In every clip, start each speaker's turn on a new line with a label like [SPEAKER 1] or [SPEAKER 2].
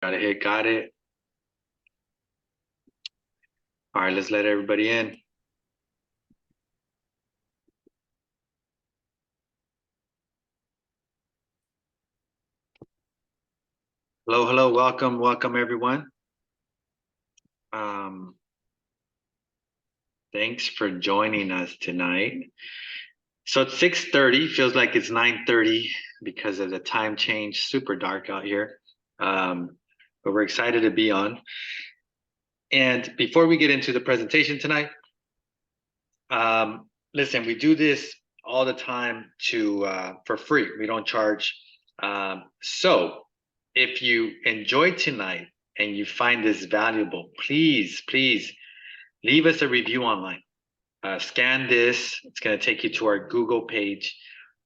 [SPEAKER 1] Got it. All right, let's let everybody in. Hello, hello, welcome everyone. Um, Thanks for joining us tonight. So it's 6:30, feels like it's 9:30 because of the time change, super dark out here. But we're excited to be on. And before we get into the presentation tonight, listen, we do this all the time for free. We don't charge. So if you enjoyed tonight and you find this valuable, please leave us a review online. Scan this. It's going to take you to our Google page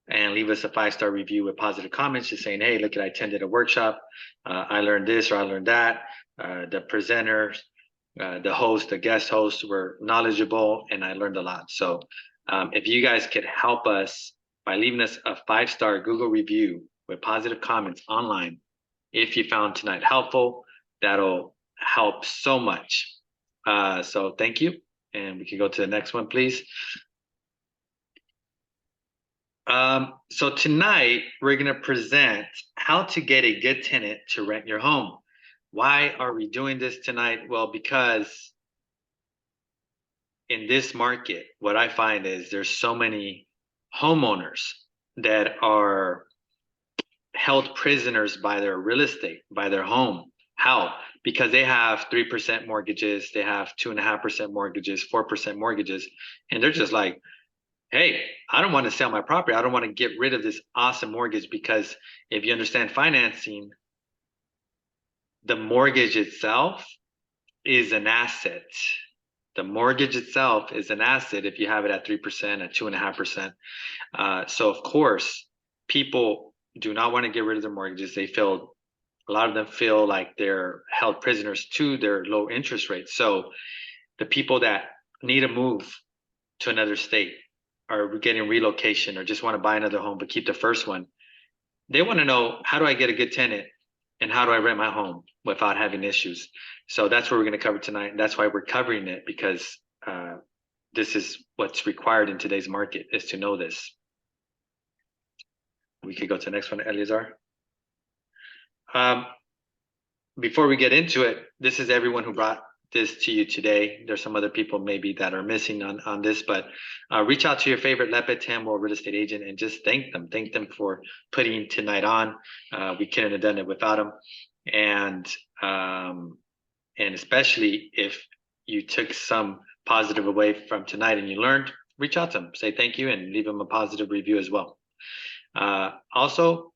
[SPEAKER 1] and leave us a 5-star review with positive comments, just saying, hey, look, I attended a workshop. I learned this or I learned that. The presenters, the host, the guest hosts were knowledgeable and I learned a lot. So if you guys could help us by leaving us a 5-star Google review with positive comments online, if you found tonight helpful, that'll help so much. So thank you. And we can go to the next one, please. So tonight we're going to present how to get a good tenant to rent your home. Why are we doing this tonight? Well, because in this market, what I find is there's so many homeowners that are held prisoners by their real estate, by their home. How? Because they have 3% mortgages, they have 2.5% mortgages, 4% mortgages, and they're just like, hey, I don't want to sell my property. I don't want to get rid of this awesome mortgage because if you understand financing, the mortgage itself is an asset. The mortgage itself is an asset if you have it at 3%, at 2.5%. So of course, people do not want to get rid of their mortgages. A lot of them feel like they're held prisoners to their low interest rates. So the people that need to move to another state or getting relocation or just want to buy another home but keep the first one, they want to know, how do I get a good tenant and how do I rent my home without having issues? So that's what we're going to cover tonight. And that's why we're covering it, because this is what's required in today's market, is to know this. We could go to the next one, Eleazar. Before we get into it, this is everyone who brought this to you today. There's some other people maybe that are missing on this, but reach out to your favorite Lepe, Tendwell real estate agent and just thank them. Thank them for putting tonight on. We couldn't have done it without them. And especially if you took some positive away from tonight and you learned, reach out to them, say thank you, and leave them a positive review as well. Also,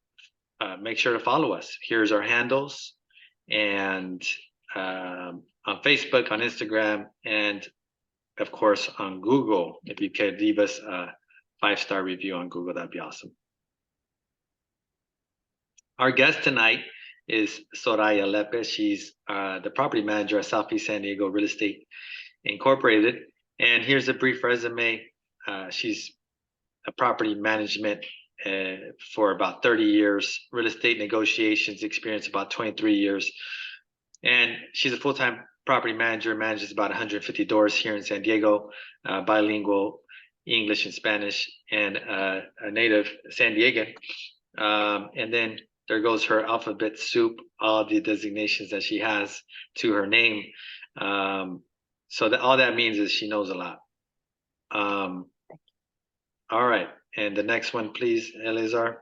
[SPEAKER 1] make sure to follow us. Here's our handles, and on Facebook, on Instagram, and of course on Google. If you could leave us a 5-star review on Google, that'd be awesome. Our guest tonight is Soraya Lepe. She's the property manager at Southeast San Diego Real Estate Incorporated. And here's a brief resume. She's a property management for about 30 years, real estate negotiations experience about 23 years. And she's a full-time property manager, manages about 150 doors here in San Diego, bilingual English and Spanish, and a native San Diegan. And then there goes her alphabet soup, all the designations that she has to her name. So all that means is she knows a lot. All right. And the next one, please, Eleazar.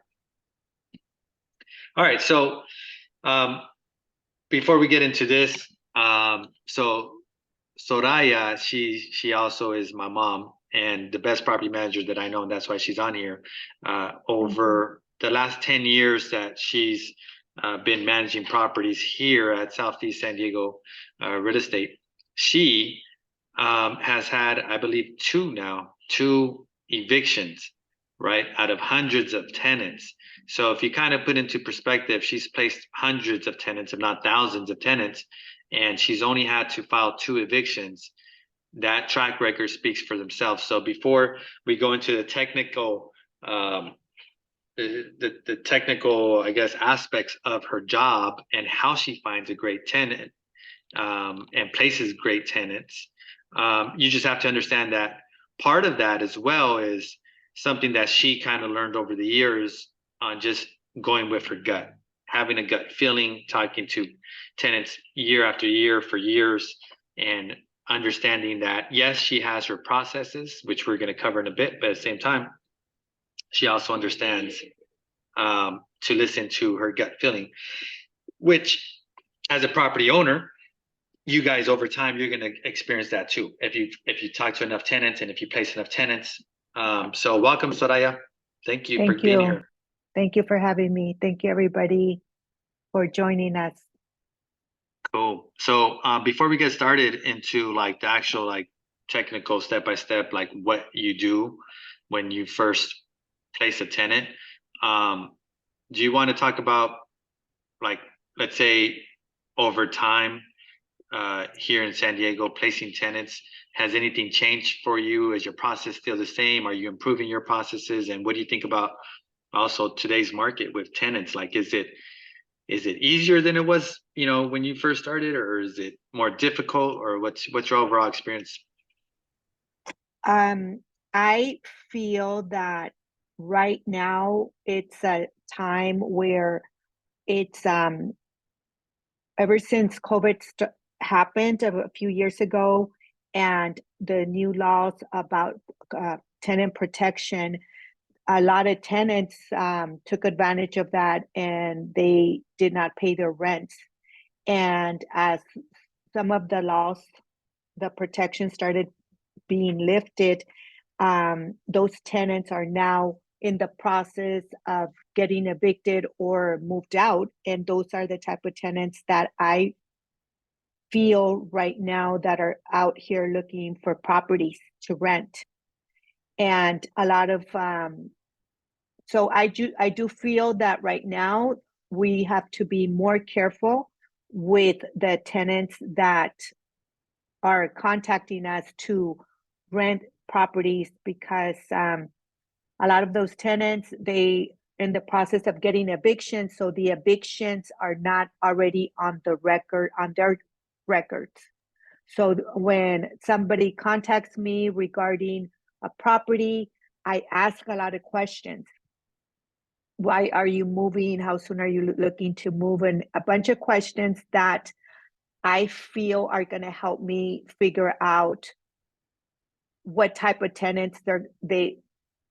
[SPEAKER 1] All right. So before we get into this, so Soraya, she also is my mom and the best property manager that I know, and that's why she's on here. Over the last 10 years that she's been managing properties here at Southeast San Diego Real Estate, she has had, I believe, two evictions, right, out of hundreds of tenants. So if you kind of put into perspective, she's placed hundreds of tenants, if not thousands of tenants, and she's only had to file 2 evictions. That track record speaks for themselves. So before we go into the technical the technical, I guess, aspects of her job and how she finds a great tenant, and places great tenants. You just have to understand that part of that as well is something that she kind of learned over the years on just going with her gut, having a gut feeling, talking to tenants year after year for years, and understanding that yes, she has her processes, which we're going to cover in a bit, but at the same time, she also understands, to listen to her gut feeling, which as a property owner, you guys over time, you're going to experience that too. If you talk to enough tenants and if you place enough tenants. So welcome, Soraya. Thank you for
[SPEAKER 2] Thank
[SPEAKER 1] being
[SPEAKER 2] you.
[SPEAKER 1] here.
[SPEAKER 2] Thank you for having me. Thank you, everybody, for joining us.
[SPEAKER 1] Cool. So before we get started into like the actual like technical step by step, like what you do when you first place a tenant, do you want to talk about, like, let's say over time, here in San Diego, placing tenants? Has anything changed for you? Is your process still the same? Are you improving your processes? And what do you think about also today's market with tenants? Like, is it easier than it was, when you first started, or is it more difficult, or what's your overall experience?
[SPEAKER 2] I feel that right now it's a time where it's ever since COVID happened a few years ago, and the new laws about tenant protection, a lot of tenants took advantage of that, and they did not pay their rents. And as some of the laws, the protection started being lifted, those tenants are now in the process of getting evicted or moved out. And those are the type of tenants that I feel right now that are out here looking for properties to rent. And a lot of, so I do feel that right now we have to be more careful with the tenants that are contacting us to rent properties, because a lot of those tenants, they in the process of getting evictions, so the evictions are not already on the record, on their records. So when somebody contacts me regarding a property, I ask a lot of questions. Why are you moving? How soon are you looking to move? And a bunch of questions that I feel are going to help me figure out what type of tenants they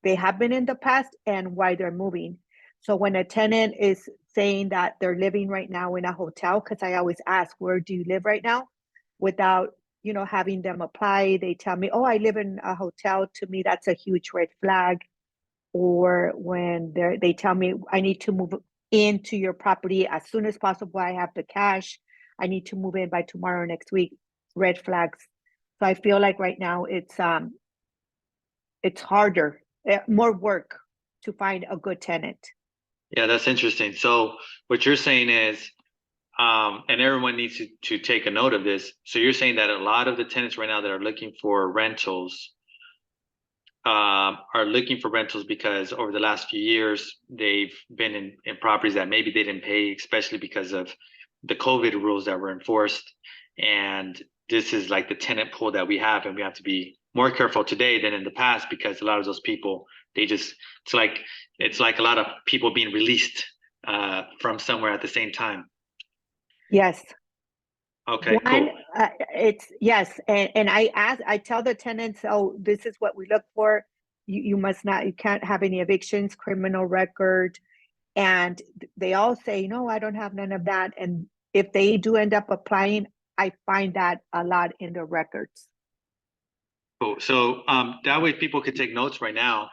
[SPEAKER 2] have been in the past and why they're moving. So when a tenant is saying that they're living right now in a hotel, because I always ask, where do you live right now? Without, having them apply, they tell me, oh, I live in a hotel. To me, that's a huge red flag. Or when they tell me, I need to move into your property as soon as possible, I have the cash, I need to move in by tomorrow, next week, red flags. So I feel like right now it's harder, more work to find a good tenant.
[SPEAKER 1] Yeah, that's interesting. So what you're saying is, and everyone needs to take a note of this. So you're saying that a lot of the tenants right now that are looking for rentals, are looking for rentals because over the last few years they've been in properties that maybe they didn't pay, especially because of the COVID rules that were enforced. And this is like the tenant pool that we have, and we have to be more careful today than in the past, because a lot of those people, it's like a lot of people being released from somewhere at the same time.
[SPEAKER 2] Yes.
[SPEAKER 1] Okay, cool.
[SPEAKER 2] It's yes, and I tell the tenants, oh, this is what we look for. You must not, you can't have any evictions, criminal record, and they all say, no, I don't have none of that. And if they do end up applying, I find that a lot in the records.
[SPEAKER 1] Cool. So that way people could take notes right now.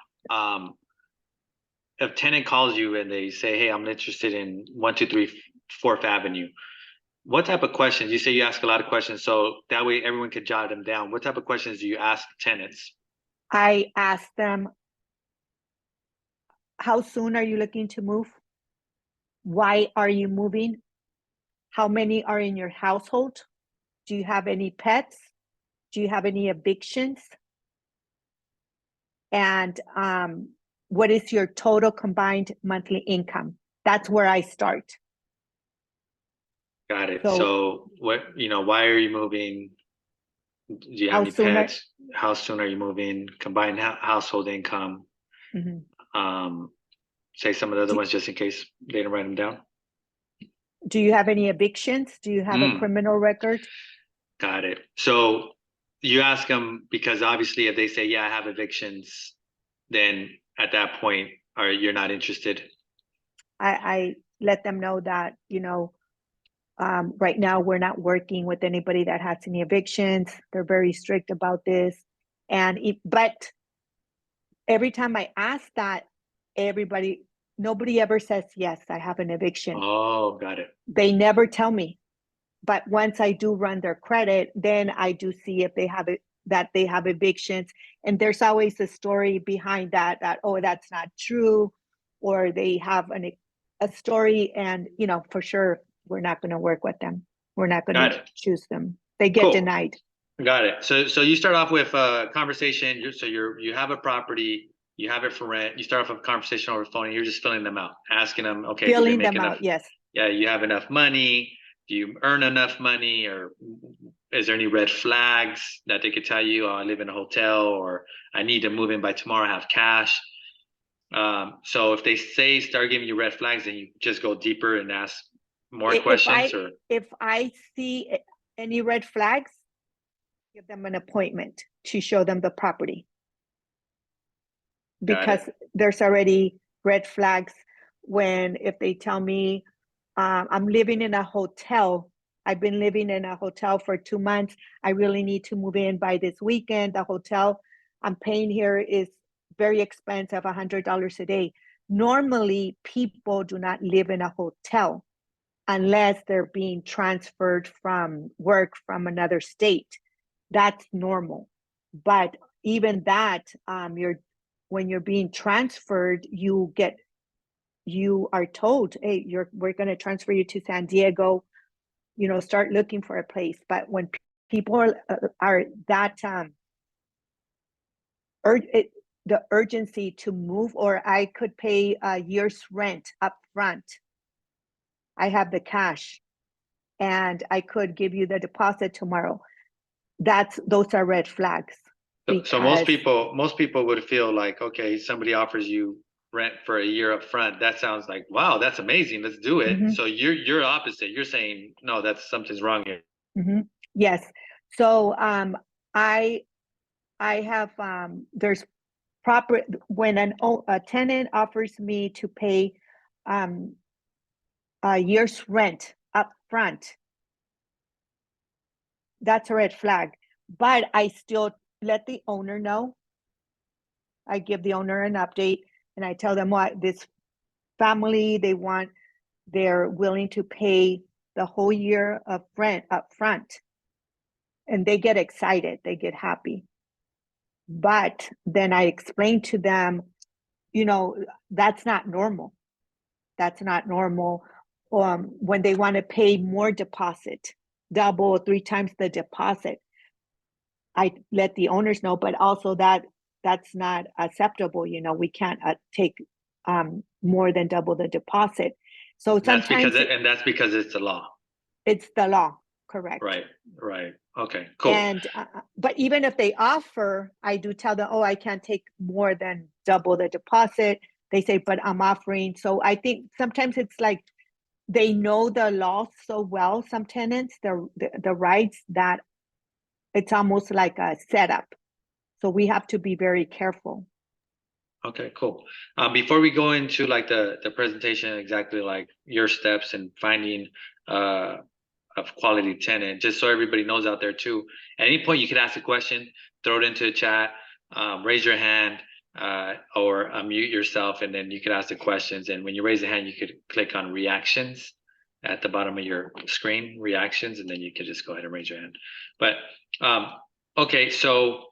[SPEAKER 1] If a tenant calls you and they say, hey, I'm interested in 123 4th Avenue, what type of questions? You say you ask a lot of questions, so that way everyone could jot them down. What type of questions do you ask tenants?
[SPEAKER 2] I ask them, how soon are you looking to move? Why are you moving? How many are in your household? Do you have any pets? Do you have any evictions? And what is your total combined monthly income? That's where I start.
[SPEAKER 1] Got it.
[SPEAKER 2] So
[SPEAKER 1] So what, why are you moving? Do you have
[SPEAKER 2] how
[SPEAKER 1] any
[SPEAKER 2] sooner?
[SPEAKER 1] pets? How soon are you moving? Combined household income.
[SPEAKER 2] Mhm.
[SPEAKER 1] Um, say some of the other
[SPEAKER 2] do,
[SPEAKER 1] ones just in case they didn't write them down.
[SPEAKER 2] do you have any evictions? Do you have a
[SPEAKER 1] Mm,
[SPEAKER 2] criminal record?
[SPEAKER 1] got it. So you ask them because obviously if they say, yeah, I have evictions, then at that point, you're not interested.
[SPEAKER 2] I let them know that, right now we're not working with anybody that has any evictions. They're very strict about this. But every time I ask that, nobody ever says, yes, I have an eviction.
[SPEAKER 1] Oh, got it.
[SPEAKER 2] They never tell me. But once I do run their credit, then I do see if they have it, that they have evictions. And there's always a story behind that, oh, that's not true, or they have a story, and for sure we're not going to work with them. We're not going
[SPEAKER 1] Got
[SPEAKER 2] to
[SPEAKER 1] it.
[SPEAKER 2] choose them. They get
[SPEAKER 1] Cool.
[SPEAKER 2] denied.
[SPEAKER 1] Got it. So you start off with a conversation. You have a property, you have it for rent. You start off with a conversation over the phone, and you're just filling them out, asking them, okay, do they
[SPEAKER 2] Filling
[SPEAKER 1] make
[SPEAKER 2] them
[SPEAKER 1] enough?
[SPEAKER 2] out, yes.
[SPEAKER 1] Yeah, you have enough money? Do you earn enough money? Or is there any red flags that they could tell you? Oh, I live in a hotel, or I need to move in by tomorrow, I have cash. So if they start giving you red flags, then you just go deeper and ask more questions, or
[SPEAKER 2] If I see any red flags, give them an appointment to show them the property,
[SPEAKER 1] got
[SPEAKER 2] because
[SPEAKER 1] it.
[SPEAKER 2] there's already red flags if they tell me, I'm living in a hotel. I've been living in a hotel for 2 months. I really need to move in by this weekend. The hotel I'm paying here is very expensive, $100 a day. Normally, people do not live in a hotel unless they're being transferred from work from another state. That's normal. But even that, when you're being transferred, you are told, hey, we're going to transfer you to San Diego, start looking for a place. But when people are that the urgency to move, or I could pay a year's rent up front, I have the cash and I could give you the deposit tomorrow. Those are red flags.
[SPEAKER 1] So most
[SPEAKER 2] Because
[SPEAKER 1] people would feel like, okay, somebody offers you rent for a year up front. That sounds like, wow, that's amazing. Let's do it.
[SPEAKER 2] Mhm,
[SPEAKER 1] So you're opposite. You're saying, no, that's something's wrong here.
[SPEAKER 2] mhm. Yes. So I I have there's proper when a tenant offers me to pay um a year's rent up front, that's a red flag. But I still let the owner know. I give the owner an update and I tell them what this family they're willing to pay the whole year of rent up front, and they get excited, they get happy. But then I explain to them, that's not normal. That's not normal. When they want to pay more deposit, double, 3 times the deposit, I let the owners know, but also that's not acceptable. We can't take more than double the deposit. So sometimes
[SPEAKER 1] That's because it's the law.
[SPEAKER 2] it's the law, correct?
[SPEAKER 1] Right. Right. Okay, cool.
[SPEAKER 2] And but even if they offer, I do tell them, oh, I can't take more than double the deposit. They say, but I'm offering. So I think sometimes it's like they know the law so well, some tenants, the rights, that it's almost like a setup. So we have to be very careful.
[SPEAKER 1] Okay, cool. Before we go into like the presentation, exactly like your steps and finding uh of quality tenant, just so everybody knows out there too. At any point, you could ask a question, throw it into the chat, raise your hand, or unmute yourself, and then you could ask the questions. And when you raise the hand, you could click on reactions at the bottom of your screen, reactions, and then you could just go ahead and raise your hand. But okay, so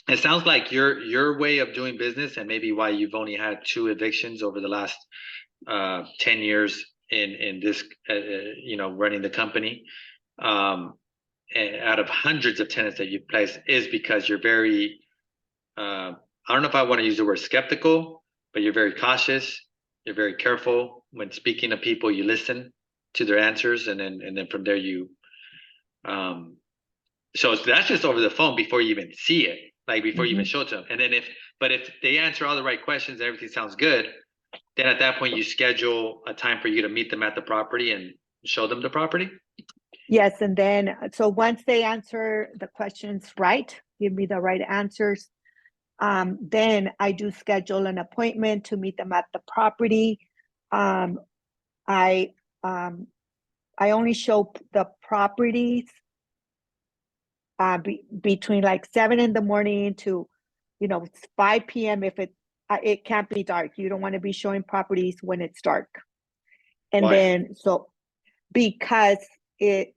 [SPEAKER 1] it sounds like your way of doing business, and maybe why you've only had 2 evictions over the last 10 years in this, running the company, um, out of hundreds of tenants that you've placed, is because you're very, I don't know if I want to use the word skeptical, but you're very cautious. You're very careful when speaking to people. You listen to their answers, and then from there you. So that's just over the phone before you even see it, like before you even show it to them. And then if they answer all the right questions and everything sounds good, then at that point you schedule a time for you to meet them at the property and show them the property.
[SPEAKER 2] Yes, and then so once they answer the questions right, give me the right answers, then I do schedule an appointment to meet them at the property. I only show the properties between like 7 in the morning to 5 p.m. if it can't be dark. You don't want to be showing properties when it's dark. And
[SPEAKER 1] Why?
[SPEAKER 2] then so because you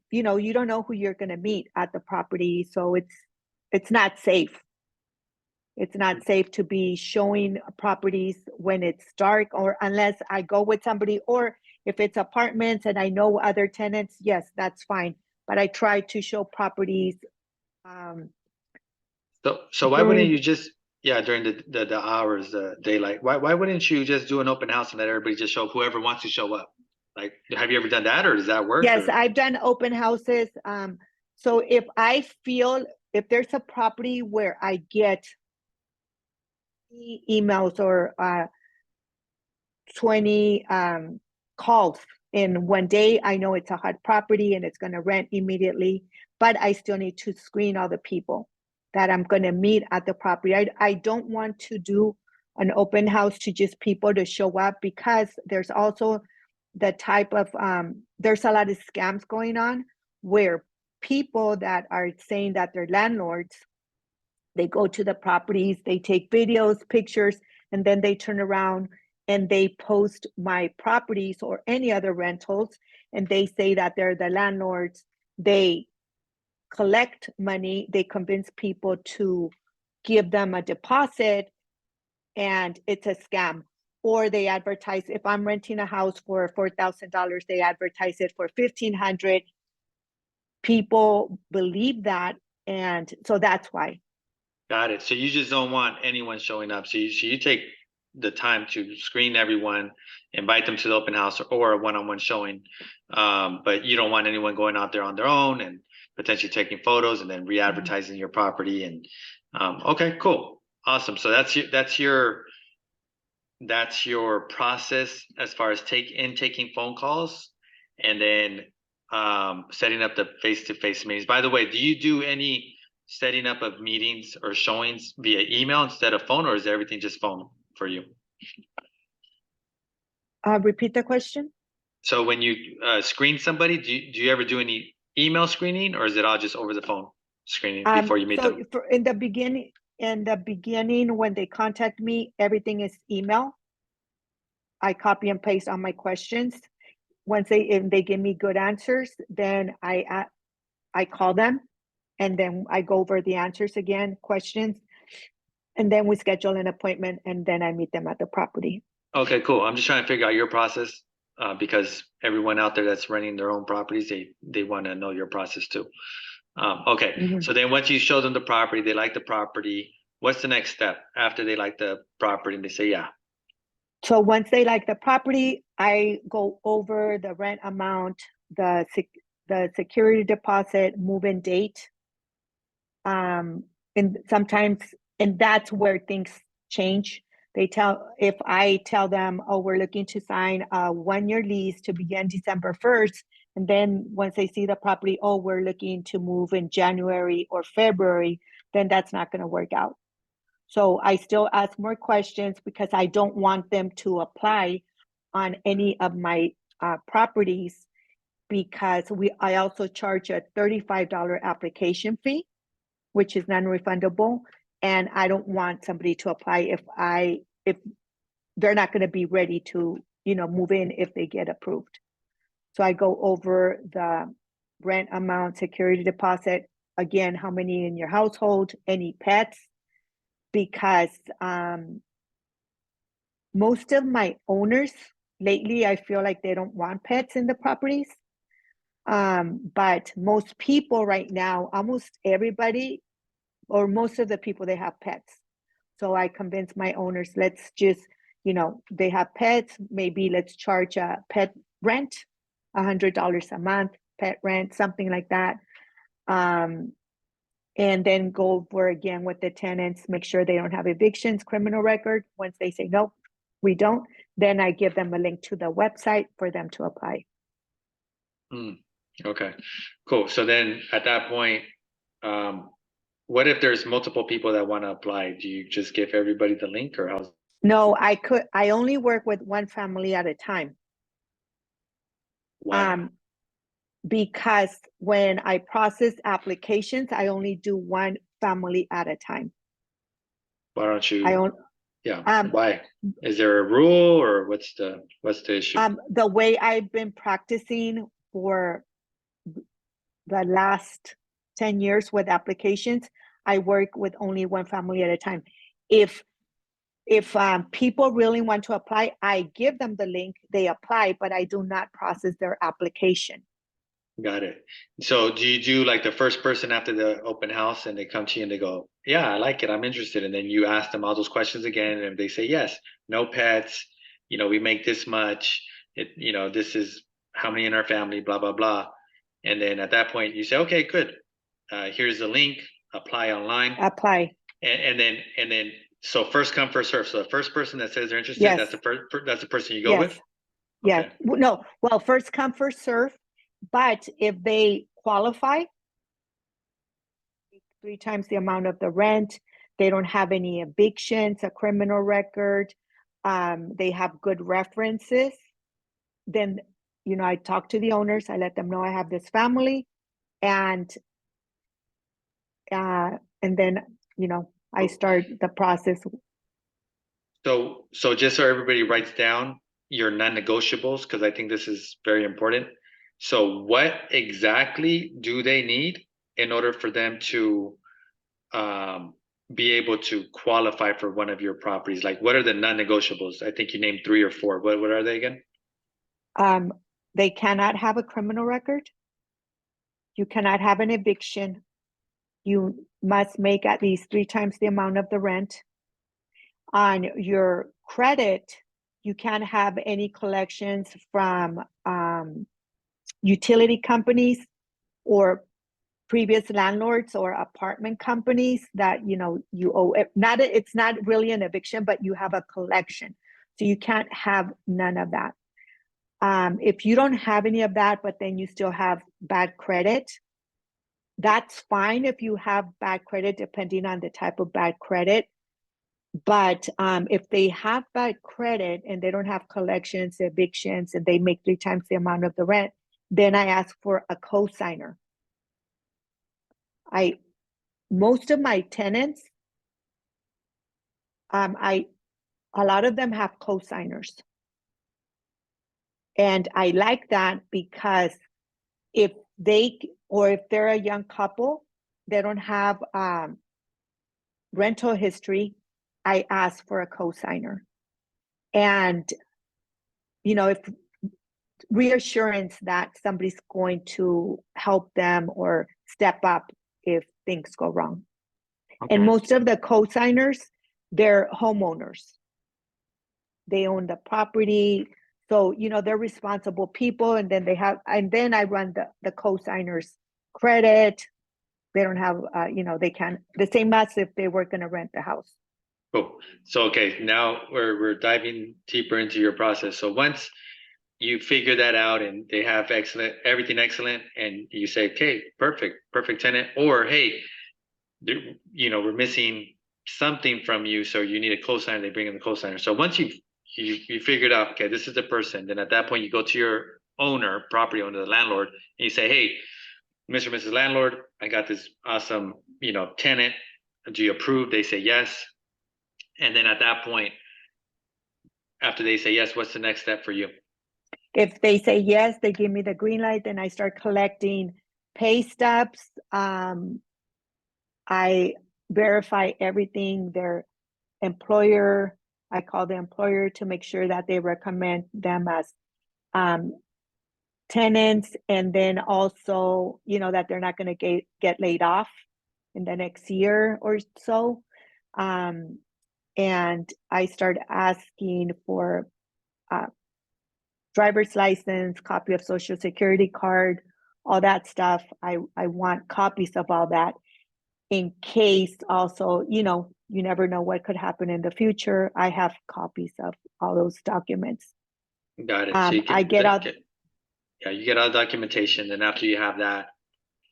[SPEAKER 2] don't know who you're going to meet at the property, so it's not safe. It's not safe to be showing properties when it's dark, or unless I go with somebody, or if it's apartments and I know other tenants, yes, that's fine. But I try to show properties
[SPEAKER 1] So why wouldn't
[SPEAKER 2] during.
[SPEAKER 1] you just during the hours daylight? Why wouldn't you just do an open house and let everybody just show up, whoever wants to show up? Like, have you ever done that, or does that work?
[SPEAKER 2] Yes,
[SPEAKER 1] Or
[SPEAKER 2] I've done open houses. So if there's a property where I get emails or 20 calls in one day, I know it's a hot property and it's going to rent immediately, but I still need to screen all the people that I'm going to meet at the property. I don't want to do an open house to just people to show up, because there's also the type of there's a lot of scams going on where people that are saying that they're landlords, they go to the properties, they take videos, pictures, and then they turn around and they post my properties or any other rentals, and they say that they're the landlords. They collect money, they convince people to give them a deposit, and it's a scam. Or they advertise, if I'm renting a house for $4,000, they advertise it for $1,500. People believe that, and so that's why.
[SPEAKER 1] got it. So you just don't want anyone showing up. So you take the time to screen everyone, invite them to the open house or a one-on-one showing. But you don't want anyone going out there on their own and potentially taking photos and then re-advertising your property. And okay, cool, awesome. So that's your process as far as taking phone calls, and then setting up the face-to-face meetings. By the way, do you do any setting up of meetings or showings via email instead of phone, or is everything just phone for you?
[SPEAKER 2] Repeat the question.
[SPEAKER 1] So when you screen somebody, do you ever do any email screening, or is it all just over the phone screening before you meet
[SPEAKER 2] So
[SPEAKER 1] them?
[SPEAKER 2] in the beginning, when they contact me, everything is email. I copy and paste on my questions. Once if they give me good answers, then I call them, and then I go over the answers again, questions, and then we schedule an appointment, and then I meet them at the property.
[SPEAKER 1] Okay, cool. I'm just trying to figure out your process because everyone out there that's renting their own properties, they want to know your process too. Okay, so then once you show them the property, they like the property. What's the next step after they like the property and they say, yeah?
[SPEAKER 2] So once they like the property, I go over the rent amount, the security deposit, move-in date. And sometimes, and that's where things change. If I tell them, oh, we're looking to sign a 1-year lease to begin December 1st, and then once they see the property, oh, we're looking to move in January or February, then that's not going to work out. So I still ask more questions, because I don't want them to apply on any of my properties, because I also charge a $35 application fee, which is non-refundable, and I don't want somebody to apply if they're not going to be ready to move in if they get approved. So I go over the rent amount, security deposit, again, how many in your household, any pets, because most of my owners lately, I feel like they don't want pets in the properties. But most people right now, almost everybody, or most of the people, they have pets. So I convince my owners, let's just they have pets, maybe let's charge a pet rent, $100 a month, pet rent, something like that. And then go over again with the tenants, make sure they don't have evictions, criminal record. Once they say, no, we don't, then I give them a link to the website for them to apply.
[SPEAKER 1] Okay, cool. So then at that point, what if there's multiple people that want to apply? Do you just give everybody the link, or how's?
[SPEAKER 2] No, I only work with one family at a time.
[SPEAKER 1] Why?
[SPEAKER 2] Because when I process applications, I only do one family at a time.
[SPEAKER 1] Why don't you?
[SPEAKER 2] I own,
[SPEAKER 1] Why? Is there a rule, or what's the issue?
[SPEAKER 2] The way I've been practicing for the last 10 years with applications, I work with only one family at a time. If people really want to apply, I give them the link, they apply, but I do not process their application.
[SPEAKER 1] Got it. So do you do like the first person after the open house and they come to you and they go, yeah, I like it, I'm interested. And then you ask them all those questions again and they say, yes, no pets, we make this much, this is how many in our family, blah, blah, blah. And then at that point you say, okay, good. Here's the link, apply online.
[SPEAKER 2] Apply.
[SPEAKER 1] And then, so first come, first serve. So the first person that says they're interested,
[SPEAKER 2] yes.
[SPEAKER 1] that's the person you go with?
[SPEAKER 2] Yeah. No, well, first come, first serve. But if they qualify, 3 times the amount of the rent, they don't have any evictions, a criminal record, they have good references, then, I talk to the owners, I let them know I have this family, and then, I start the process.
[SPEAKER 1] So just so everybody writes down your non-negotiables, because I think this is very important. So what exactly do they need in order for them to be able to qualify for one of your properties? Like, what are the non-negotiables? I think you named 3 or 4. What are they again?
[SPEAKER 2] They cannot have a criminal record. You cannot have an eviction. You must make at least 3 times the amount of the rent. On your credit, you can't have any collections from utility companies or previous landlords or apartment companies that you owe it. It's not really an eviction, but you have a collection, so you can't have none of that. If you don't have any of that, but then you still have bad credit, that's fine if you have bad credit, depending on the type of bad credit. But if they have bad credit and they don't have collections, evictions, and they make 3 times the amount of the rent, then I ask for a co-signer. Most of my tenants, a lot of them have co-signers. And I like that because if they're a young couple, they don't have rental history, I ask for a co-signer. And, if reassurance that somebody's going to help them or step up if things go wrong. Okay. And most of the co-signers, they're homeowners. They own the property. So, they're responsible people, and then I run the co-signers credit. They don't have, they can't, the same as if they were going to rent the house.
[SPEAKER 1] Cool. So, okay, now we're diving deeper into your process. So once you figure that out and they have everything excellent, and you say, okay, perfect tenant, or hey, we're missing something from you, so you need a co-signer, they bring in the co-signer. So once you figured out, okay, this is the person, then at that point you go to your property owner, the landlord, and you say, hey, Mr. and Mrs. Landlord, I got this awesome, tenant. Do you approve? They say yes. And then at that point, after they say yes, what's the next step for you?
[SPEAKER 2] If they say yes, they give me the green light, then I start collecting pay stubs. I verify everything, their employer. I call the employer to make sure that they recommend them as tenants, and then also, that they're not going to get laid off in the next year or so. and I started asking for driver's license, copy of social security card, all that stuff. I want copies of all that in case also, you never know what could happen in the future. I have copies of all those documents.
[SPEAKER 1] Got it. So you
[SPEAKER 2] I get out,
[SPEAKER 1] yeah, you get all the documentation, and after you have that,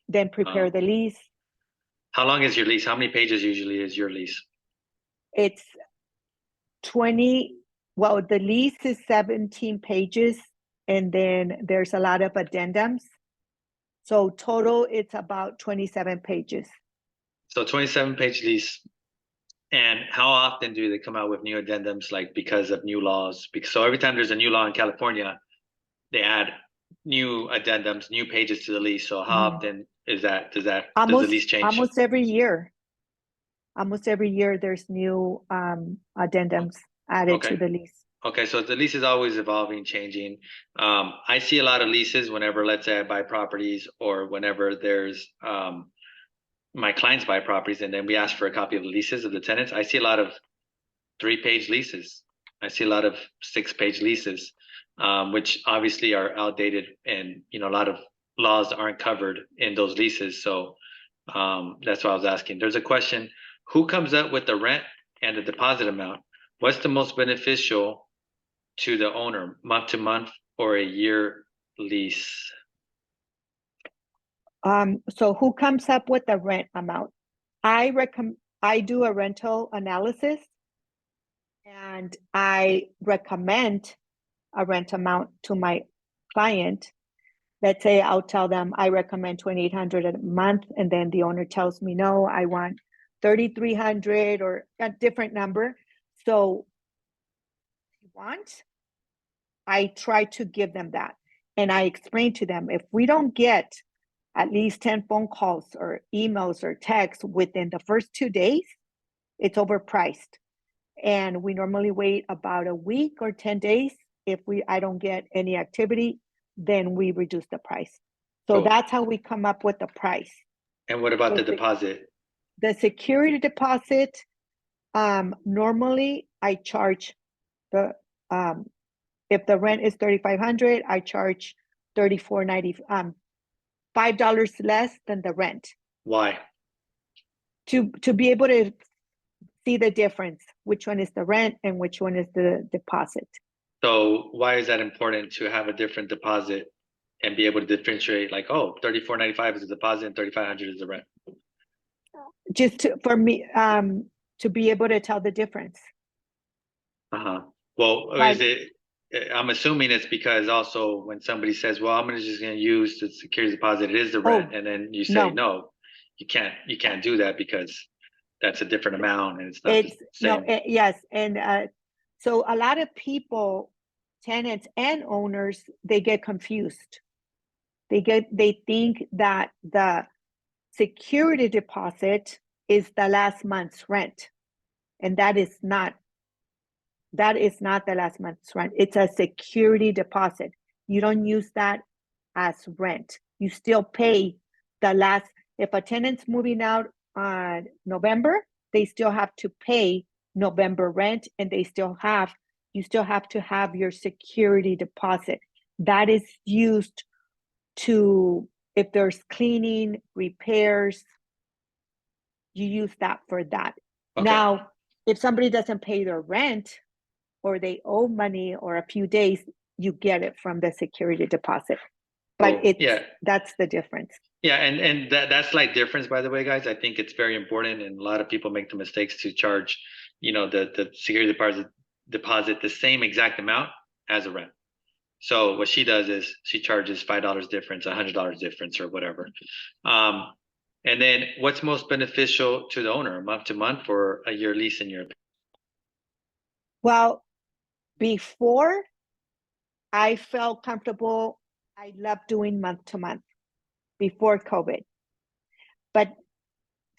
[SPEAKER 2] then prepare the lease.
[SPEAKER 1] how long is your lease? How many pages usually is your lease?
[SPEAKER 2] It's 20, well, the lease is 17 pages, and then there's a lot of addendums. So total, it's about 27 pages.
[SPEAKER 1] So 27-page lease. And how often do they come out with new addendums, like because of new laws? Because so every time there's a new law in California, they add new addendums, new pages to the lease. So how often is that? Does the lease change?
[SPEAKER 2] Almost every year. Almost every year there's new addendums added to the lease.
[SPEAKER 1] Okay, so the lease is always evolving, changing. I see a lot of leases whenever, let's say, I buy properties, or whenever there's my clients buy properties, and then we ask for a copy of the leases of the tenants. I see a lot of 3-page leases. I see a lot of 6-page leases, which obviously are outdated, and a lot of laws aren't covered in those leases. So that's why I was asking. There's a question: who comes up with the rent and the deposit amount? What's the most beneficial to the owner, month to month or a year lease?
[SPEAKER 2] So who comes up with the rent amount? I do a rental analysis, and I recommend a rent amount to my client. Let's say I'll tell them I recommend $2,800 a month, and then the owner tells me, no, I want $3,300 or a different number. So if you want, I try to give them that. And I explain to them, if we don't get at least 10 phone calls or emails or texts within the first 2 days, it's overpriced. And we normally wait about a week or 10 days. If I don't get any activity, then we reduce the price. So that's how we come up with the price.
[SPEAKER 1] And what about the deposit?
[SPEAKER 2] The security deposit, normally I charge if the rent is $3,500, I charge $34.90, $5 less than the rent.
[SPEAKER 1] Why?
[SPEAKER 2] To be able to see the difference, which one is the rent and which one is the deposit.
[SPEAKER 1] So why is that important, to have a different deposit and be able to differentiate, like, oh, $34.95 is the deposit and $3,500 is the rent?
[SPEAKER 2] Just for me, to be able to tell the difference.
[SPEAKER 1] Well, I'm assuming it's because also when somebody says, well, I'm just going to use the security deposit, it is the rent. And then you say, no, you can't do that because that's a different amount and it's not the same.
[SPEAKER 2] Yes. And so a lot of people, tenants and owners, they get confused. They think that the security deposit is the last month's rent. And that is not the last month's rent. It's a security deposit. You don't use that as rent. You still pay the last. If a tenant's moving out on November, they still have to pay November rent, and you still have to have your security deposit. That is used to, if there's cleaning, repairs, you use that for that. Okay. Now, if somebody doesn't pay their rent, or they owe money or a few days, you get it from the security deposit. But that's the difference.
[SPEAKER 1] Yeah, and that's slight difference, by the way, guys. I think it's very important, and a lot of people make the mistakes to charge, the security deposit the same exact amount as a rent. So what she does is she charges $5 difference, $100 difference, or whatever. And then what's most beneficial to the owner, month to month or a year lease in your opinion?
[SPEAKER 2] Well, before I felt comfortable, I loved doing month to month before COVID. But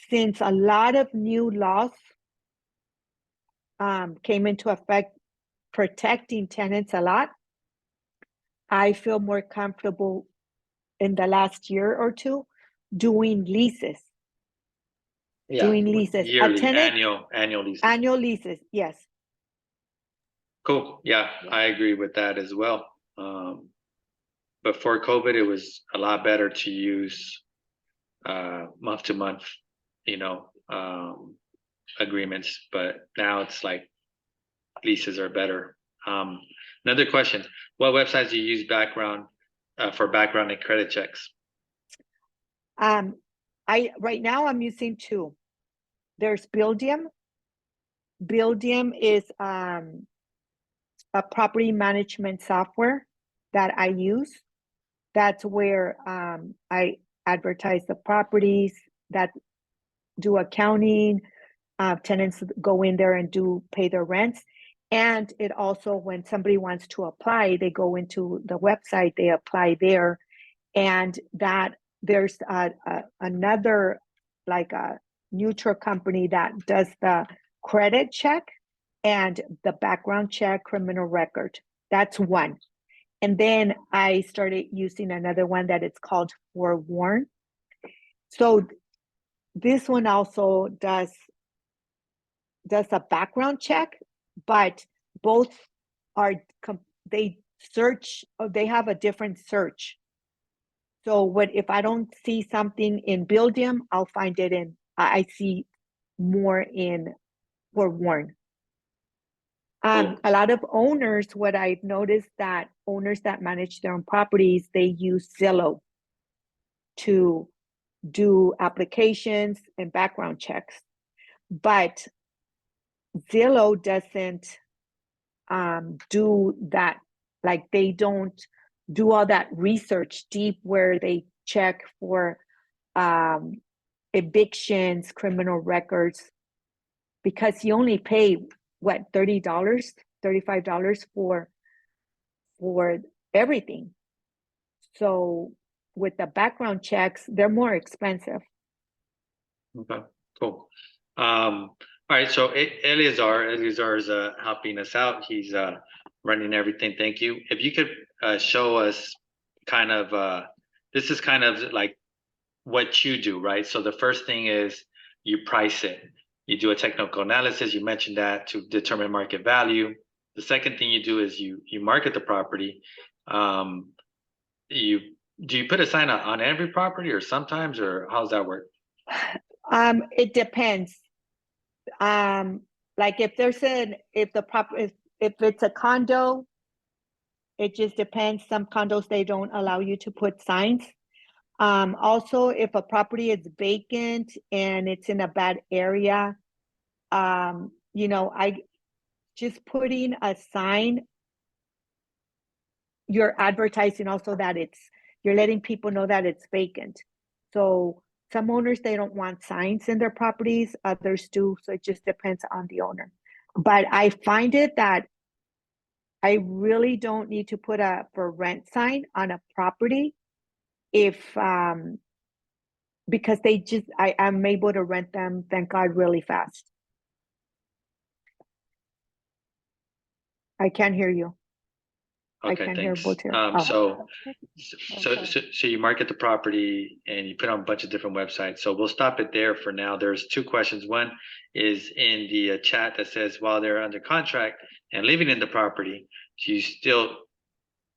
[SPEAKER 2] since a lot of new laws came into effect protecting tenants a lot, I feel more comfortable in the last year or two doing leases.
[SPEAKER 1] Yeah,
[SPEAKER 2] doing leases. A
[SPEAKER 1] yearly,
[SPEAKER 2] tenant,
[SPEAKER 1] annual leases.
[SPEAKER 2] annual leases, yes.
[SPEAKER 1] Cool. Yeah,
[SPEAKER 2] Yeah.
[SPEAKER 1] I agree with that as well. Before COVID, it was a lot better to use month to month, you know, agreements, but now it's like leases are better. Um, Another question: what websites do you use for background and credit checks?
[SPEAKER 2] Right now I'm using two. There's Buildium. Buildium is a property management software that I use. That's where I advertise the properties that do accounting. Tenants go in there and pay their rents. And it also, when somebody wants to apply, they go into the website, they apply there. And that there's another, like a neutral company that does the credit check and the background check, criminal record. That's one. And then I started using another one that it's called Forewarn. So this one also does a background check, but both are they search, they have a different search. So what if I don't see something in Buildium, I'll find it in I see more in Forewarn.
[SPEAKER 1] Cool.
[SPEAKER 2] A lot of owners, what I've noticed that owners that manage their own properties, they use Zillow to do applications and background checks. But Zillow doesn't do that, like they don't do all that research deep where they check for evictions, criminal records, because you only pay what, $30, $35 for everything. So with the background checks, they're more expensive.
[SPEAKER 1] Okay, cool. All right, so Eleazar is helping us out. He's running everything. Thank you. If you could show us kind of this is kind of like what you do, right? So the first thing is you price it. You do a technical analysis. You mentioned that to determine market value. The second thing you do is you market the property. Um, you do you put a sign on every property or sometimes, or how's that work?
[SPEAKER 2] It depends. Like if if it's a condo, it just depends. Some condos, they don't allow you to put signs. Also, if a property is vacant and it's in a bad area, I just putting a sign, you're advertising also that you're letting people know that it's vacant. So some owners, they don't want signs in their properties, others do. So it just depends on the owner. But I find it that I really don't need to put a for rent sign on a property if because I'm able to rent them, thank God, really fast. I can't hear you. I
[SPEAKER 1] Okay,
[SPEAKER 2] can't hear
[SPEAKER 1] thanks.
[SPEAKER 2] both here. Oh.
[SPEAKER 1] So you market the property and you put on a bunch of different websites. So we'll stop it there for now. There's two questions. One is in the chat that says while they're under contract and living in the property, do you still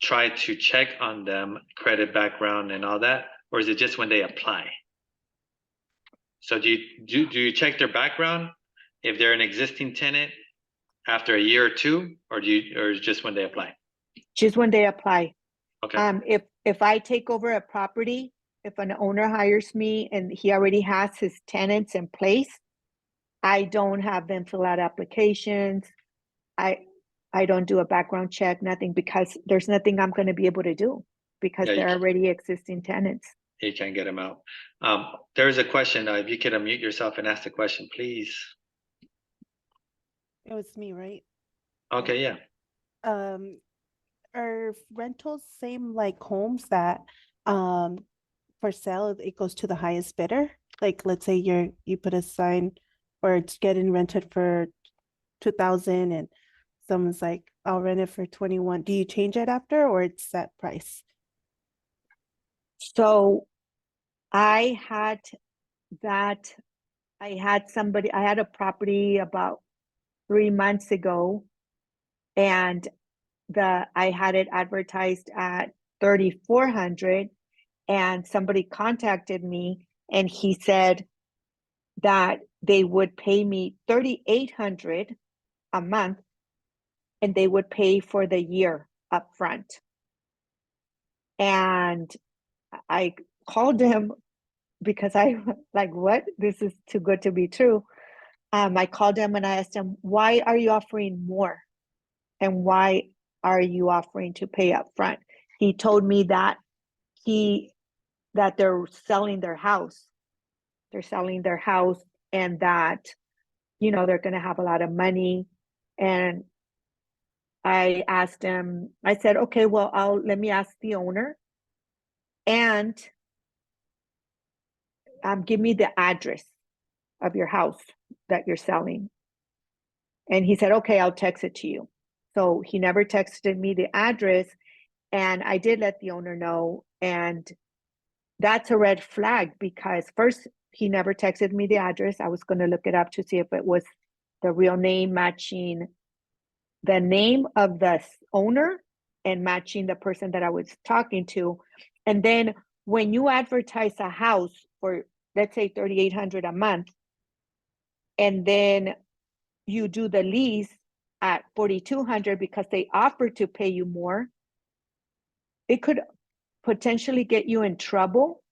[SPEAKER 1] try to check on them, credit background and all that, or is it just when they apply? So do you check their background if they're an existing tenant after a year or two, or is it just when they apply?
[SPEAKER 2] Just when they apply.
[SPEAKER 1] Okay.
[SPEAKER 2] If I take over a property, if an owner hires me and he already has his tenants in place, I don't have them fill out applications. I don't do a background check, nothing, because there's nothing I'm going to be able to do because
[SPEAKER 1] Yeah,
[SPEAKER 2] they're already existing tenants.
[SPEAKER 1] you can't get them out. There's a question. If you could unmute yourself and ask the question, please.
[SPEAKER 3] It was me, right?
[SPEAKER 1] Okay, yeah.
[SPEAKER 3] Are rentals same like homes that for sale it goes to the highest bidder? Like let's say you put a sign or it's getting rented for 2,000 and someone's like, I'll rent it for 21. Do you change it after or it's set price?
[SPEAKER 2] So I had that I had a property about 3 months ago, and I had it advertised at 3,400, and somebody contacted me and he said that they would pay me 3,800 a month, and they would pay for the year up front. And I called him because I like, what? This is too good to be true. I called him and I asked him, why are you offering more? And why are you offering to pay up front? He told me that they're selling their house. They're selling their house, and that, they're going to have a lot of money. And I asked him, I said, okay, well, let me ask the owner, and give me the address of your house that you're selling. And he said, okay, I'll text it to you. So he never texted me the address, and I did let the owner know. And that's a red flag, because first, he never texted me the address. I was going to look it up to see if it was the real name, matching the name of the owner and matching the person that I was talking to. And then when you advertise a house for, let's say, 3,800 a month, and then you do the lease at 4,200 because they offer to pay you more, it could potentially get you in trouble,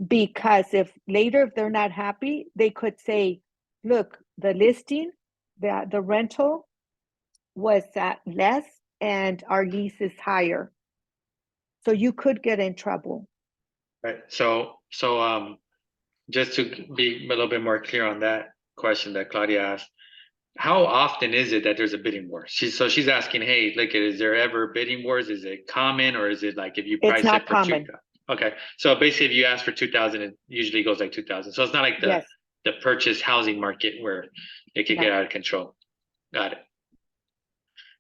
[SPEAKER 2] because if they're not happy, they could say, look, the listing, the rental was at less and our lease is higher. So you could get in trouble.
[SPEAKER 1] Right. So just to be a little bit more clear on that question that Claudia asked, how often is it that there's a bidding war? She's asking, hey, look, is there ever bidding wars? Is it common, or is it like if you price
[SPEAKER 2] It's not
[SPEAKER 1] it for
[SPEAKER 2] common.
[SPEAKER 1] Okay, so basically, if you ask for 2,000, it usually goes like 2,000. So it's not like
[SPEAKER 2] Yes.
[SPEAKER 1] the purchase housing market where it could get out of control. Got it.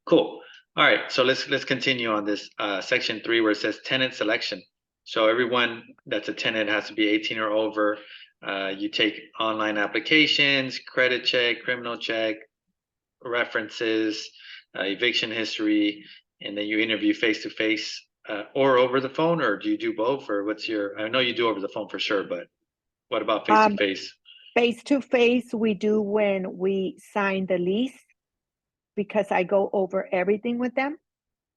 [SPEAKER 1] Cool. All right, so let's continue on this section 3 where it says tenant selection. So everyone that's a tenant has to be 18 or over. You take online applications, credit check, criminal check, references, eviction history, and then you interview face to face or over the phone, or do you do both? Or I know you do over the phone for sure, but what about face to face?
[SPEAKER 2] Face to face, we do when we sign the lease, because I go over everything with them.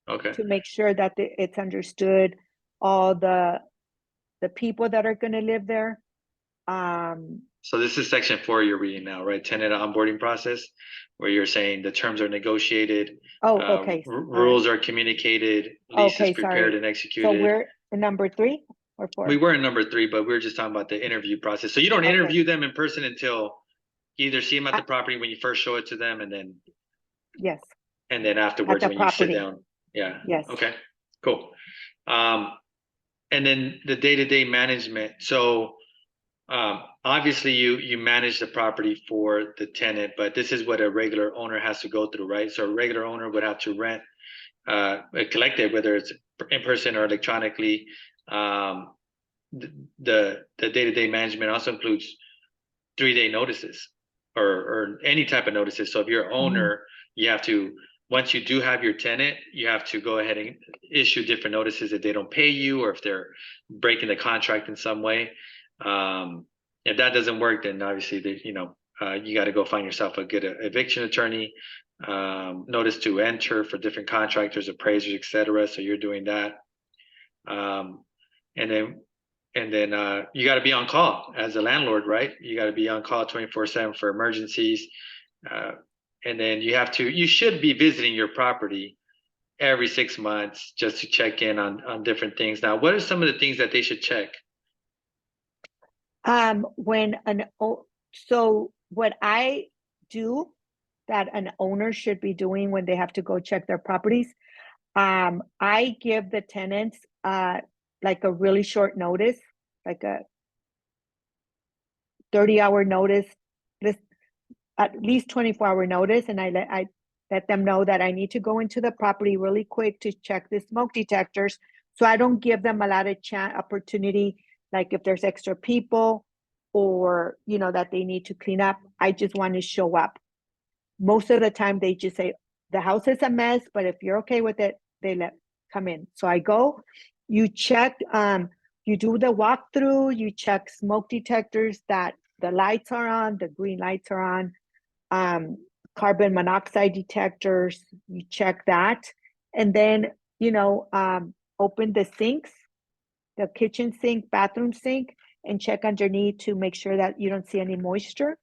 [SPEAKER 1] Okay.
[SPEAKER 2] To make sure that it's understood, all the people that are going to live there.
[SPEAKER 1] So this is section 4 you're reading now, right? Tenant onboarding process, where you're saying the terms are negotiated.
[SPEAKER 2] Oh, okay.
[SPEAKER 1] Rules are communicated, leases prepared and executed.
[SPEAKER 2] So we're in number 3 or 4?
[SPEAKER 1] We were in number 3, but we were just talking about the interview process. So you don't interview them in person until you either see them at the property when you first show it to them, and then
[SPEAKER 2] yes,
[SPEAKER 1] and then afterwards when property. You sit down. Yeah.
[SPEAKER 2] Yes.
[SPEAKER 1] Okay. Cool. And then the day-to-day management. So obviously you manage the property for the tenant, but this is what a regular owner has to go through, right? So a regular owner would have to rent a collective, whether it's in person or electronically. The day-to-day management also includes 3-day notices or any type of notices. So if you're an owner, you have to, once you do have your tenant, you have to go ahead and issue different notices if they don't pay you or if they're breaking the contract in some way. If that doesn't work, then obviously you got to go find yourself a good eviction attorney, notice to enter for different contractors, appraisers, etc. So you're doing that. And then you got to be on call as a landlord, right? You got to be on call 24/7 for emergencies. And then you should be visiting your property every 6 months just to check in on different things. Now, what are some of the things that they should check?
[SPEAKER 2] So what I do that an owner should be doing when they have to go check their properties, I give the tenants like a really short notice, like a 30-hour notice, at least 24-hour notice, and I let them know that I need to go into the property really quick to check the smoke detectors. So I don't give them a lot of opportunity, like if there's extra people, or, you know, that they need to clean up. I just want to show up. Most of the time they just say, the house is a mess, but if you're okay with it, they let come in. So I go, you check, you do the walkthrough, you check smoke detectors that the lights are on, the green lights are on, carbon monoxide detectors, you check that. And then, you know, open the sinks, the kitchen sink, bathroom sink, and check underneath to make sure that you don't see any moisture,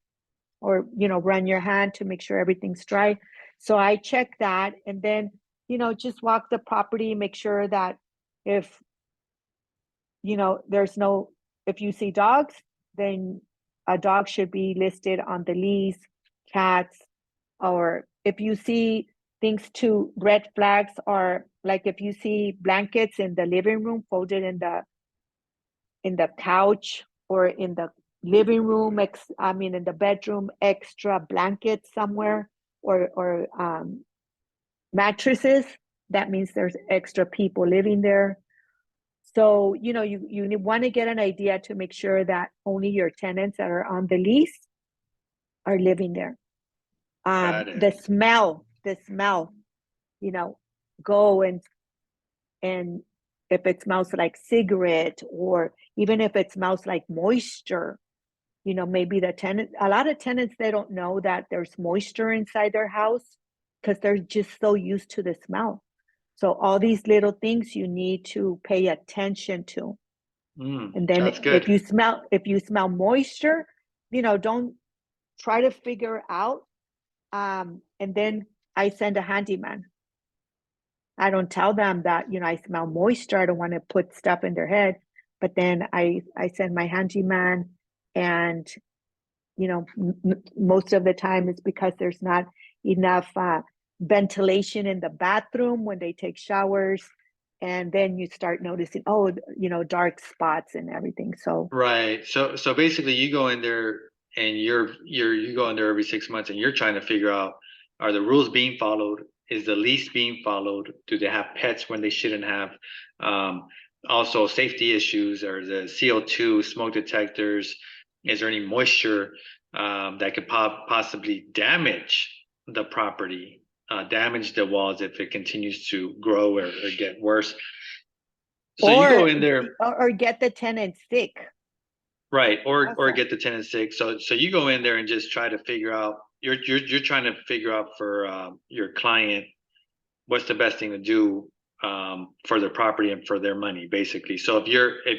[SPEAKER 2] or, you know, run your hand to make sure everything's dry. So I check that, and then, you know, just walk the property, make sure that if, you know, if you see dogs, then a dog should be listed on the lease, cats, or if you see things to red flags, or like if you see blankets in the living room folded in the couch, or in the living room, in the bedroom, extra blankets somewhere, or mattresses, that means there's extra people living there. So, you know, you want to get an idea to make sure that only your tenants that are on the lease are living there.
[SPEAKER 1] Got it.
[SPEAKER 2] The smell, you know, go and if it smells like cigarette, or even if it smells like moisture, you know, maybe a lot of tenants, they don't know that there's moisture inside their house because they're just so used to the smell. So all these little things you need to pay attention to. And then
[SPEAKER 1] That's good.
[SPEAKER 2] if you smell moisture, you know, don't try to figure out. And then I send a handyman. I don't tell them that, you know, I smell moisture. I don't want to put stuff in their head. But then I send my handyman, and, you know, most of the time it's because there's not enough ventilation in the bathroom when they take showers. And then you start noticing, oh, you know, dark spots and everything. So
[SPEAKER 1] Right. So basically you go in there and you go in there every 6 months and you're trying to figure out, are the rules being followed? Is the lease being followed? Do they have pets when they shouldn't have? Also safety issues, or the CO2 smoke detectors. Is there any moisture that could possibly damage the property, damage the walls if it continues to grow or get worse? So you go in there.
[SPEAKER 2] or get the tenant sick.
[SPEAKER 1] Right, or
[SPEAKER 2] Also.
[SPEAKER 1] get the tenant sick. So you go in there and just try to figure out. You're trying to figure out for your client what's the best thing to do for their property and for their money, basically. So if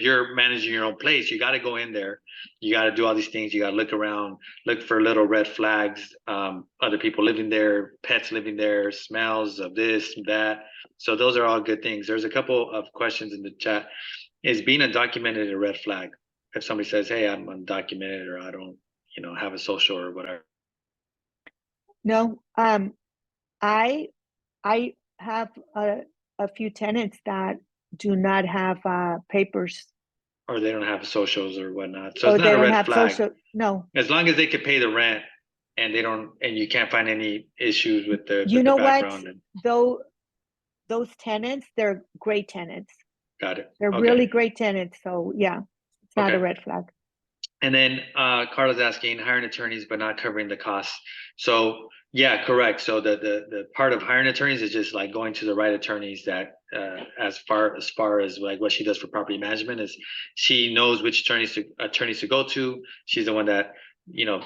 [SPEAKER 1] you're managing your own place, you got to go in there. You got to do all these things. You got to look around, look for little red flags, other people living there, pets living there, smells of this, that. So those are all good things. There's a couple of questions in the chat. Is being undocumented a red flag? If somebody says, "Hey, I'm undocumented," or "I don't, you know, have a social," or whatever.
[SPEAKER 2] No, I have a few tenants that do not have papers,
[SPEAKER 1] Or they don't have socials or whatnot. So
[SPEAKER 2] or
[SPEAKER 1] it's not
[SPEAKER 2] they
[SPEAKER 1] a
[SPEAKER 2] don't
[SPEAKER 1] red
[SPEAKER 2] have
[SPEAKER 1] flag.
[SPEAKER 2] social. No,
[SPEAKER 1] As long as they can pay the rent and they don't, and you can't find any issues with the
[SPEAKER 2] you know what?
[SPEAKER 1] background. And
[SPEAKER 2] Though those tenants, they're great tenants.
[SPEAKER 1] got it.
[SPEAKER 2] They're
[SPEAKER 1] Okay.
[SPEAKER 2] really great tenants. So yeah, it's not a
[SPEAKER 1] Okay.
[SPEAKER 2] red flag.
[SPEAKER 1] And then Carla's asking, hiring attorneys but not covering the costs. So yeah, correct. So the part of hiring attorneys is just like going to the right attorneys that as far as like what she does for property management is she knows which attorneys to go to. She's the one that, you know,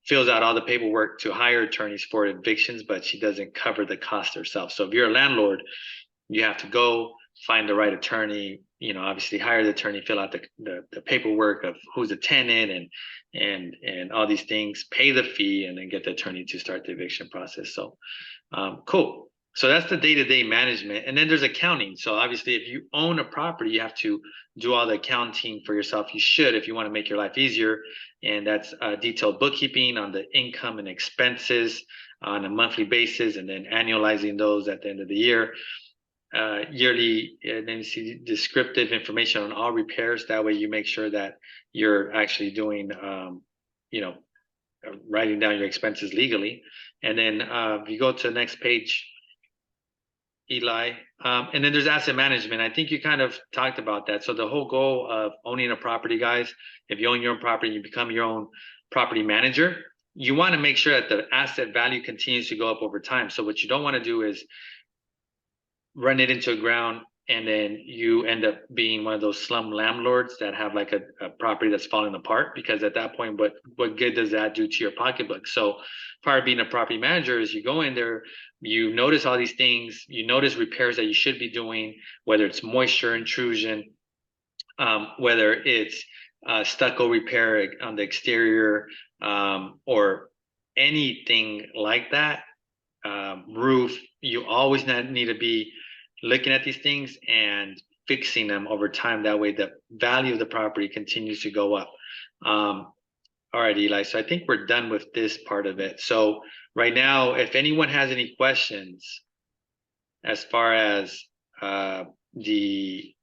[SPEAKER 1] fills out all the paperwork to hire attorneys for evictions, but she doesn't cover the cost herself. So if you're a landlord, you have to go find the right attorney, you know, obviously hire the attorney, fill out the paperwork of who's a tenant and all these things, pay the fee, and then get the attorney to start the eviction process. So cool. So that's the day-to-day management. And then there's accounting. So obviously if you own a property, you have to do all the accounting for yourself. You should, if you want to make your life easier. And that's detailed bookkeeping on the income and expenses on a monthly basis, and then annualizing those at the end of the year. Yearly, and then see descriptive information on all repairs. That way you make sure that you're actually doing, you know, writing down your expenses legally. And then if you go to the next page, Eli. And then there's asset management. I think you kind of talked about that. So the whole goal of owning a property, guys, if you own your own property, you become your own property manager. You want to make sure that the asset value continues to go up over time. So what you don't want to do is run it into the ground and then you end up being one of those slum landlords that have like a property that's falling apart, because at that point, what good does that do to your pocketbook? So part of being a property manager is you go in there, you notice all these things, you notice repairs that you should be doing, whether it's moisture intrusion, whether it's stucco repair on the exterior, or anything like that, roof. You always need to be looking at these things and fixing them over time. That way the value of the property continues to go up. All right, Eli, so I think we're done with this part of it. So right now, if anyone has any questions as far as the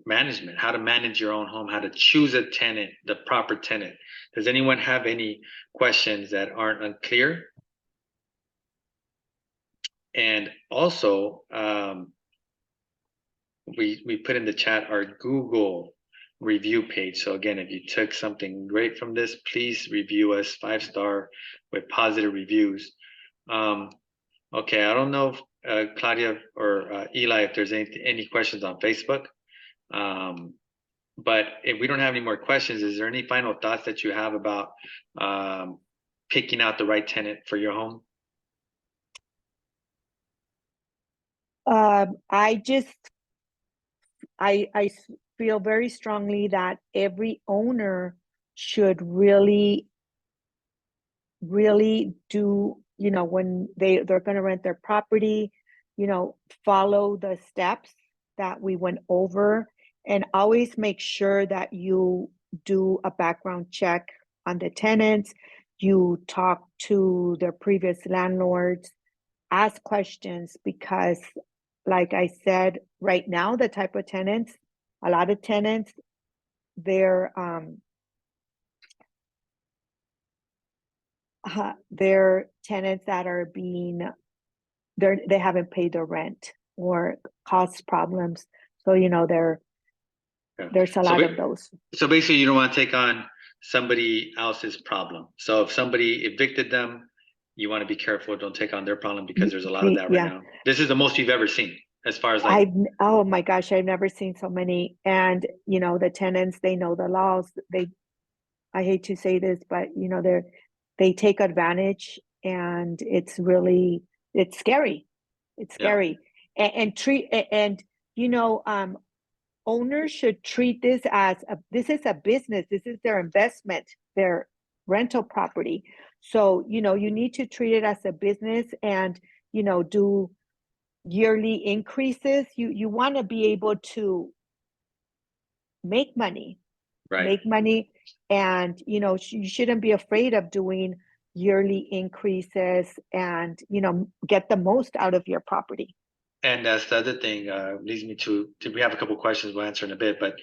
[SPEAKER 1] management, how to manage your own home, how to choose a tenant, the proper tenant, does anyone have any questions that aren't unclear? And also, we put in the chat our Google review page. So again, if you took something great from this, please review us 5-star with positive reviews. Okay, I don't know if Claudia or Eli, if there's any questions on Facebook. But if we don't have any more questions, is there any final thoughts that you have about picking out the right tenant for your home?
[SPEAKER 2] I feel very strongly that every owner should really do, when they're going to rent their property, follow the steps that we went over, and always make sure that you do a background check on the tenants. You talk to their previous landlords, ask questions, because like I said, right now, the type of tenants, a lot of tenants, they're tenants that are they haven't paid their rent or caused problems. So, there's a lot of those.
[SPEAKER 1] So basically, you don't want to take on somebody else's problem. So if somebody evicted them, you want to be careful. Don't take on their problem, because there's a lot of that right now. This is the most you've ever seen, as far as like.
[SPEAKER 2] Oh my gosh, I've never seen so many. And the tenants, they know the laws. I hate to say this, but they take advantage, and it's scary. It's scary. And owners should treat this as this is a business. This is their investment, their rental property. So, you need to treat it as a business, and, do yearly increases. You want to be able to make money, and, you shouldn't be afraid of doing yearly increases, and, get the most out of your property.
[SPEAKER 1] And that's the other thing, leads me to we have a couple of questions we'll answer in a bit, but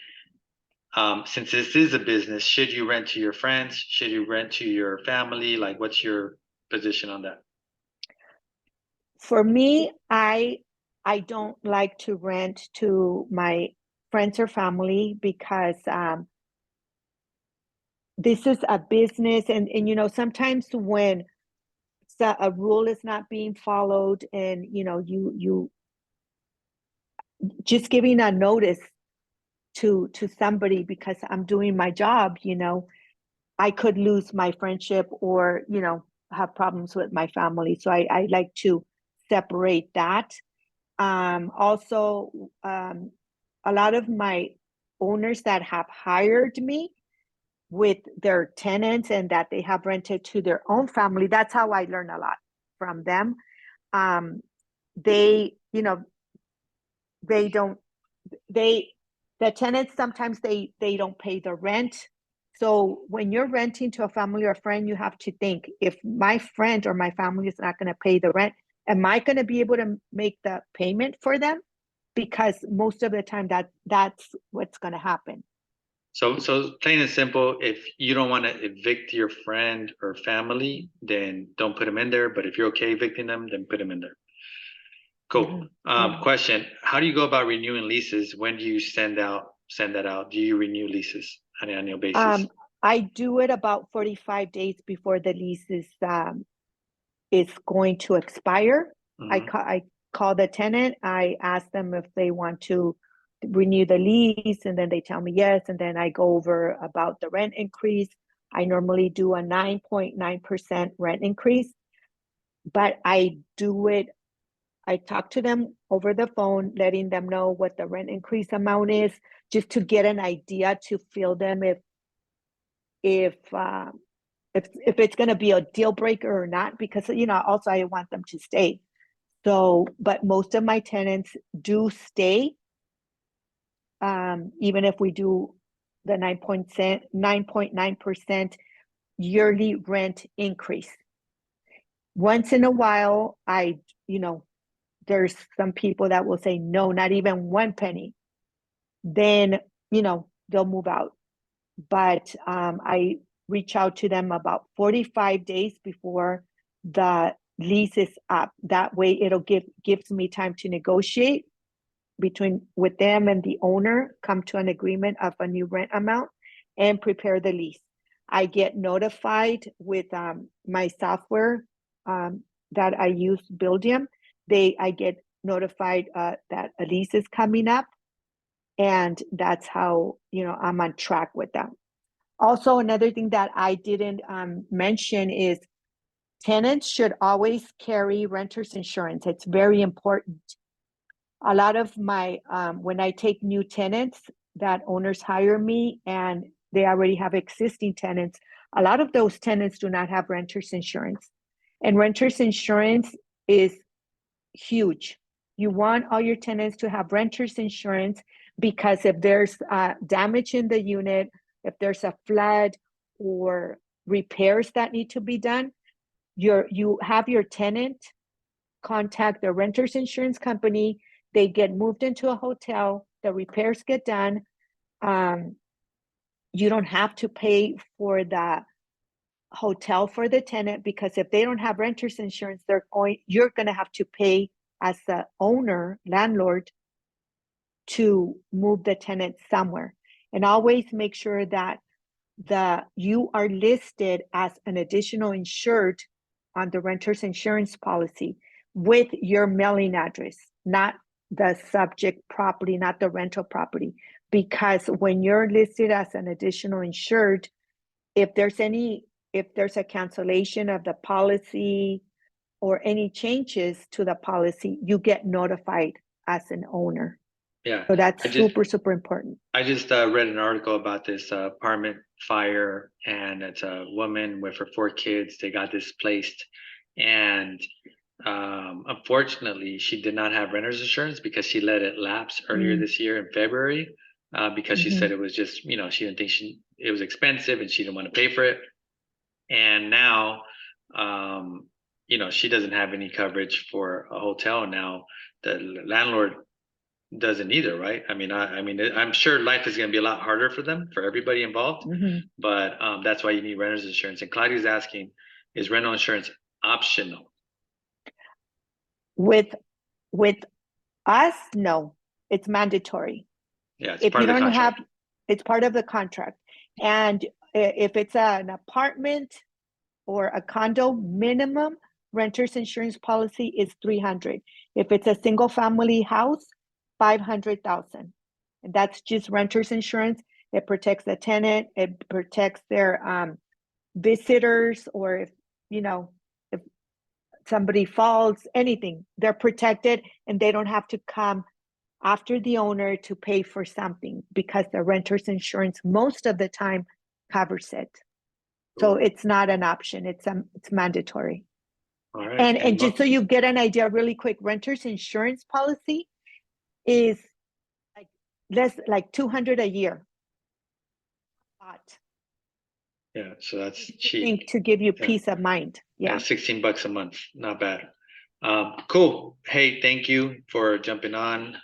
[SPEAKER 1] since this is a business, should you rent to your friends? Should you rent to your family? Like, what's your position on that?
[SPEAKER 2] For me, I don't like to rent to my friends or family, because this is a business, and sometimes when a rule is not being followed, and you just giving a notice to somebody because I'm doing my job, I could lose my friendship, or have problems with my family. So I like to separate that. Also, a lot of my owners that have hired me with their tenants, and that they have rented to their own family, that's how I learn a lot from them. The tenants, sometimes they don't pay the rent. So when you're renting to a family or a friend, you have to think, if my friend or my family is not going to pay the rent, am I going to be able to make the payment for them? Because most of the time that's what's going to happen.
[SPEAKER 1] So plain and simple, if you don't want to evict your friend or family, then don't put them in there. But if you're okay evicting them, then put them in there. Cool.
[SPEAKER 2] Yeah.
[SPEAKER 1] Question, how do you go about renewing leases? When do you send that out? Do you renew leases on an annual basis?
[SPEAKER 2] I do it about 45 days before the lease is going to expire.
[SPEAKER 1] Mhm.
[SPEAKER 2] I call the tenant, I ask them if they want to renew the lease, and then they tell me yes, and then I go over about the rent increase. I normally do a 9.9% rent increase, but I talk to them over the phone, letting them know what the rent increase amount is, just to get an idea to feel them if it's going to be a deal breaker or not, because also I want them to stay. So, but most of my tenants do stay, even if we do the 9.9% yearly rent increase. Once in a while, there's some people that will say no, not even 1 penny. Then they'll move out. But I reach out to them about 45 days before the lease is up. That way it'll gives me time to negotiate with them and the owner, come to an agreement of a new rent amount, and prepare the lease. I get notified with my software that I use, Buildium. I get notified that a lease is coming up, and that's how I'm on track with them. Also, another thing that I didn't mention is tenants should always carry renter's insurance. It's very important. A lot of my, when I take new tenants that owners hire me and they already have existing tenants, a lot of those tenants do not have renter's insurance. And renter's insurance is huge. You want all your tenants to have renter's insurance, because if there's damage in the unit, if there's a flood or repairs that need to be done, you have your tenant contact the renter's insurance company. They get moved into a hotel, the repairs get done. You don't have to pay for the hotel for the tenant, because if they don't have renter's insurance, you're going to have to pay as the owner, landlord, to move the tenant somewhere. And always make sure that you are listed as an additional insured on the renter's insurance policy with your mailing address, not the subject property, not the rental property. Because when you're listed as an additional insured, if there's a cancellation of the policy or any changes to the policy, you get notified as an owner.
[SPEAKER 1] Yeah.
[SPEAKER 2] So that's super important.
[SPEAKER 1] I just read an article about this apartment fire, and it's a woman with her 4 kids. They got displaced, and unfortunately, she did not have renter's insurance because she let it lapse earlier this year in February, because she said it was just, she didn't think it was expensive and she didn't want to pay for it. And now, she doesn't have any coverage for a hotel now. The landlord doesn't either, right? I mean, I'm sure life is going to be a lot harder for them, for everybody involved. But that's why you need renter's insurance. And Claudia's asking, is rental insurance optional?
[SPEAKER 2] With us, no, it's mandatory.
[SPEAKER 1] Yeah, it's part of the contract.
[SPEAKER 2] It's part of the contract. And if it's an apartment or a condo, minimum renter's insurance policy is $300,000. If it's a single family house, $500,000. And that's just renter's insurance. It protects the tenant. It protects their visitors, or if somebody falls, anything, they're protected, and they don't have to come after the owner to pay for something, because the renter's insurance most of the time covers it. So it's not an option, it's mandatory.
[SPEAKER 1] All right.
[SPEAKER 2] And just so you get an idea really quick, renter's insurance policy is like $200 a year.
[SPEAKER 1] Yeah, so that's cheap.
[SPEAKER 2] To give you peace of mind. Yeah.
[SPEAKER 1] $16 a month, not bad. Cool. Hey, thank you for jumping on.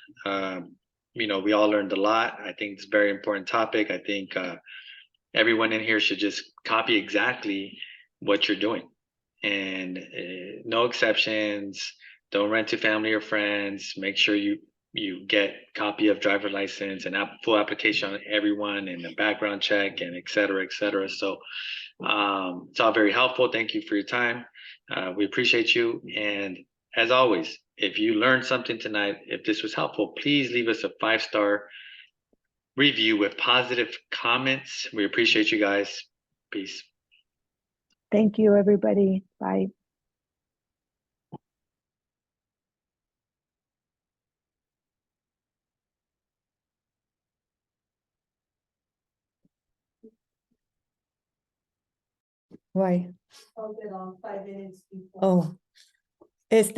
[SPEAKER 1] We all learned a lot. I think it's a very important topic. I think everyone in here should just copy exactly what you're doing, and no exceptions. Don't rent to family or friends. Make sure you get copy of driver license and full application on everyone and a background check and et cetera, et cetera. So it's all very helpful. Thank you for your time. We appreciate you. And as always, if you learned something tonight, if this was helpful, please leave us a 5-star review with positive comments. We appreciate you guys. Peace.
[SPEAKER 2] Thank you, everybody. Bye.
[SPEAKER 4] Why?
[SPEAKER 3] Hold it on 5 minutes before.
[SPEAKER 4] Oh, it's